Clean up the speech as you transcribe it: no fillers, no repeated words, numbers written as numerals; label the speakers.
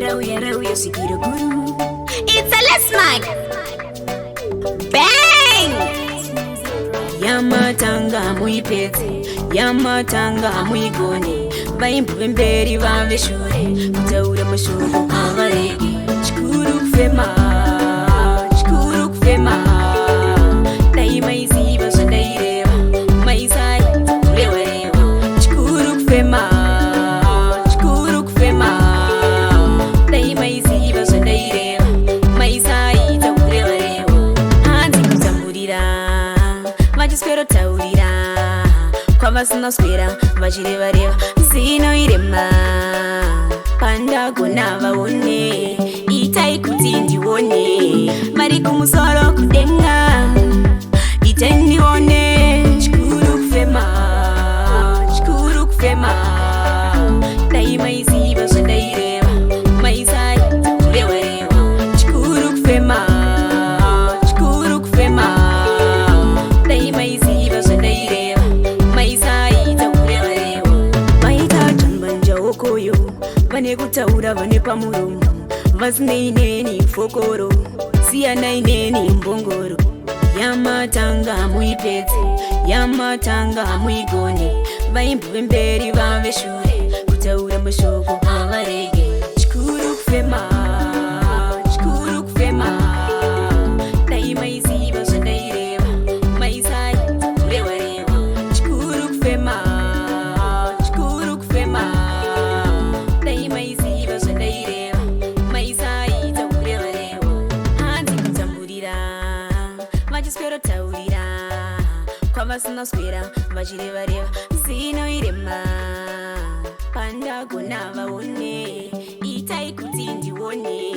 Speaker 1: Rauya, Svikiro guru. It's a Lesmack. Bang! Yamatanga muipete, yamatanga muigone. Vaimbu vemberi vamveshure, kutaura mashoko avarege. Chikuru kufema, chikuru kufema. Dai maiziva sondaireva, maizai kureva reva. Chikuru kufema, chikuru kufema. Dai maiziva sondaireva, maizai kureva reva. Hanzi kutamburira, vachispero taurira. Kwavasina swera, vachireva reva. Zino irema, panda gona vaone. Itai kuti ndione, vari kumusoro kudenga. Itai ndione, chikuru kufema, chikuru kufema. Dai maiziva sondaireva, maizai kureva reva. Chikuru kufema, chikuru kufema. Dai maiziva sondaireva, maizai kureva reva. Vaita tambanja okoyo, vane kutaura vane pamuromo. Vasineineni fokoro, siyanaineni mbongoro. Yamatanga muipete, yamatanga muigone. Vaimbu vemberi vamveshure, kutaura mashoko avarege. Chikuru kufema, chikuru kufema. Dai maiziva sondaireva, maizai kureva reva. Chikuru kufema, chikuru kufema. Dai maiziva sondaireva, maizai kureva reva. Hanzi kutamburira, vachispero taurira. Kwavasina swera, vachireva reva. Zino irema, panda gona vaone. Itai kuti ndione.